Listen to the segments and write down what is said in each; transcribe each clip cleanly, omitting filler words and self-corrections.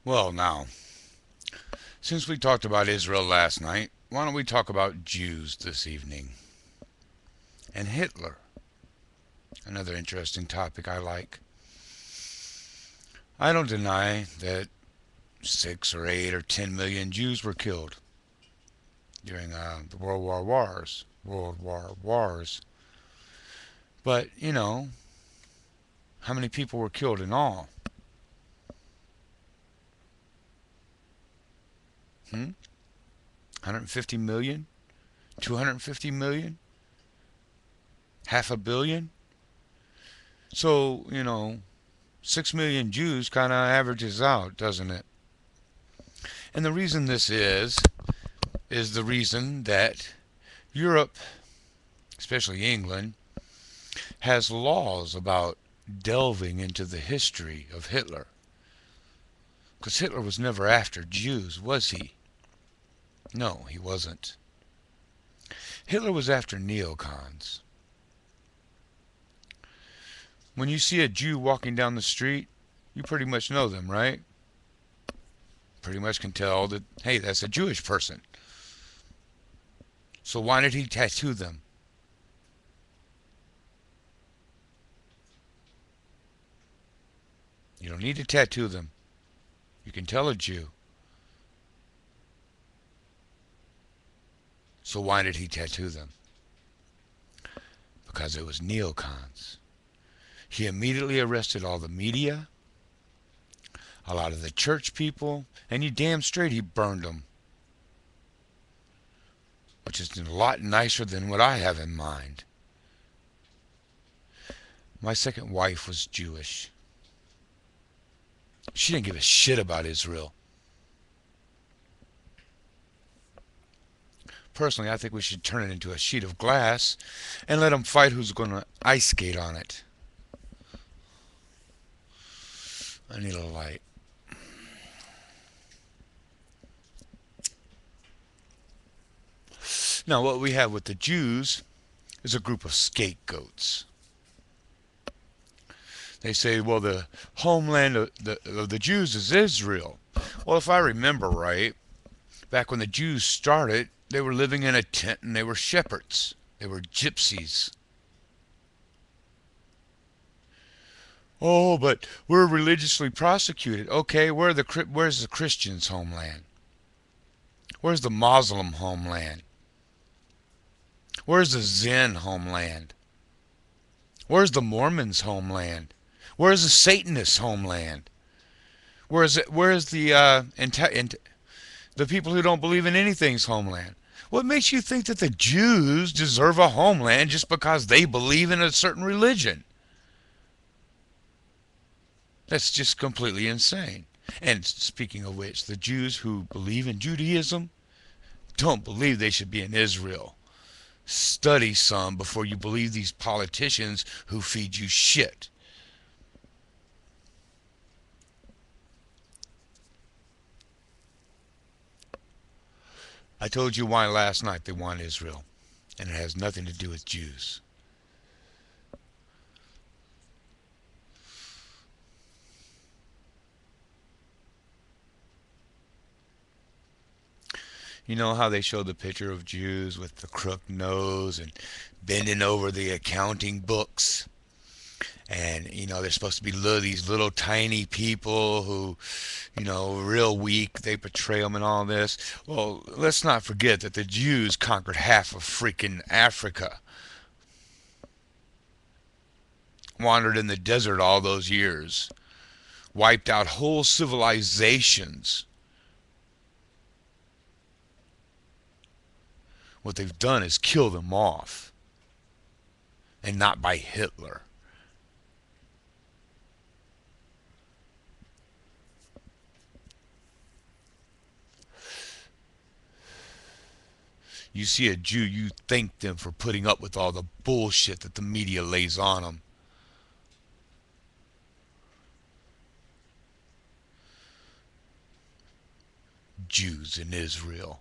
Well, now, since we talked about Israel last night, why don't we talk about Jews this evening? And Hitler, another interesting topic I like. I don't deny that 6 or 8 or 10 million Jews were killed during the World War Wars. But, how many people were killed in all? 150 million? 250 million? Half a billion? So, 6 million Jews kind of averages out, doesn't it? And the reason this is the reason that Europe, especially England, has laws about delving into the history of Hitler. Because Hitler was never after Jews, was he? No, he wasn't. Hitler was after neocons. When you see a Jew walking down the street, you pretty much know them, right? Pretty much can tell that, hey, that's a Jewish person. So why did he tattoo them? You don't need to tattoo them. You can tell a Jew. So why did he tattoo them? Because it was neocons. He immediately arrested all the media, a lot of the church people, and you damn straight he burned them, which is a lot nicer than what I have in mind. My second wife was Jewish. She didn't give a shit about Israel. Personally, I think we should turn it into a sheet of glass and let them fight who's going to ice skate on it. I need a light. Now, what we have with the Jews is a group of scapegoats. They say, well, the homeland of the Jews is Israel. Well, if I remember right, back when the Jews started, they were living in a tent and they were shepherds. They were gypsies. Oh, but we're religiously prosecuted. Okay, where's the Christians' homeland? Where's the Muslim homeland? Where's the Zen homeland? Where's the Mormons' homeland? Where's the Satanists' homeland? Where's the people who don't believe in anything's homeland? What makes you think that the Jews deserve a homeland just because they believe in a certain religion? That's just completely insane. And speaking of which, the Jews who believe in Judaism don't believe they should be in Israel. Study some before you believe these politicians who feed you shit. I told you why last night they want Israel, and it has nothing to do with Jews. You know how they show the picture of Jews with the crooked nose and bending over the accounting books? And, they're supposed to be these little tiny people who, real weak. They portray them and all this. Well, let's not forget that the Jews conquered half of freaking Africa, wandered in the desert all those years, wiped out whole civilizations. What they've done is kill them off, and not by Hitler. You see a Jew, you thank them for putting up with all the bullshit that the media lays on them. Jews in Israel.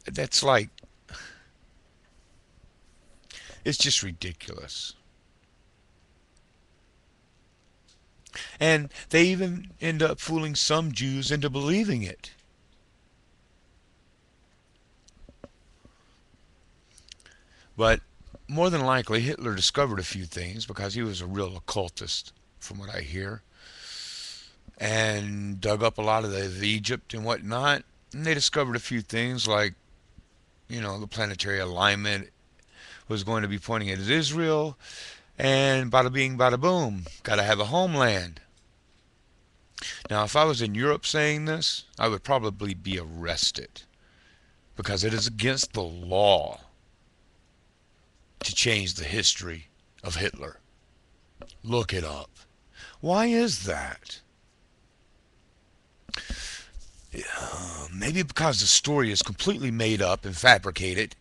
That's like, it's just ridiculous. And they even end up fooling some Jews into believing it. But more than likely, Hitler discovered a few things because he was a real occultist, from what I hear, and dug up a lot of the Egypt and whatnot. And they discovered a few things like, the planetary alignment was going to be pointing at Israel, and bada bing, bada boom, got to have a homeland. Now, if I was in Europe saying this, I would probably be arrested because it is against the law to change the history of Hitler. Look it up. Why is that? Maybe because the story is completely made up and fabricated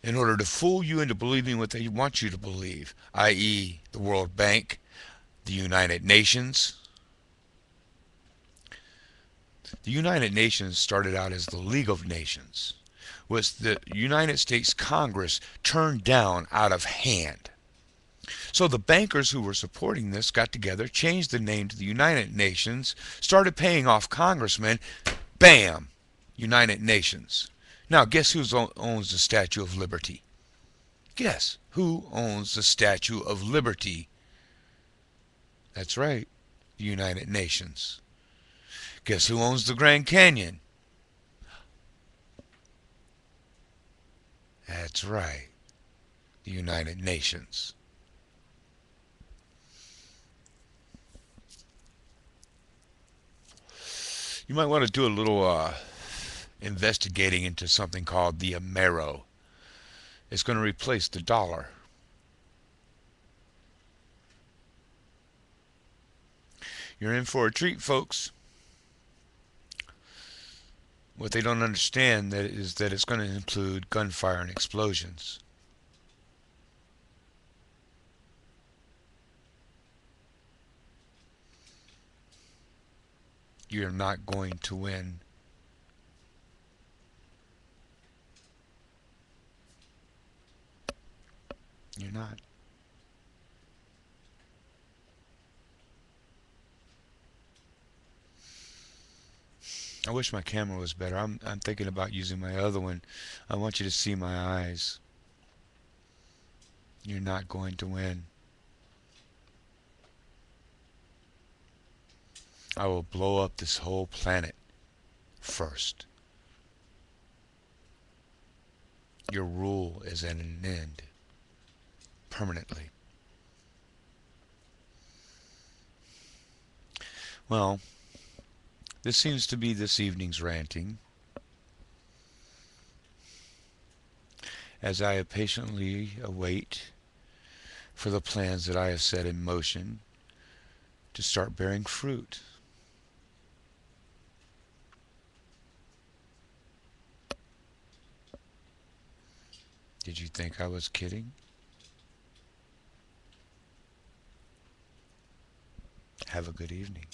in order to fool you into believing what they want you to believe, i.e., the World Bank, the United Nations. The United Nations started out as the League of Nations, which the United States Congress turned down out of hand. So the bankers who were supporting this got together, changed the name to the United Nations, started paying off congressmen. Bam! United Nations. Now guess who owns the Statue of Liberty? Guess who owns the Statue of Liberty? That's right, the United Nations. Guess who owns the Grand Canyon? That's right, the United Nations. You might want to do a little investigating into something called the Amero. It's going to replace the dollar. You're in for a treat, folks. What they don't understand is that it's going to include gunfire and explosions. You're not going to win. You're not. I wish my camera was better. I'm thinking about using my other one. I want you to see my eyes. You're not going to win. I will blow up this whole planet first. Your rule is at an end. Permanently. Well, this seems to be this evening's ranting. As I patiently await for the plans that I have set in motion to start bearing fruit. Did you think I was kidding? Have a good evening.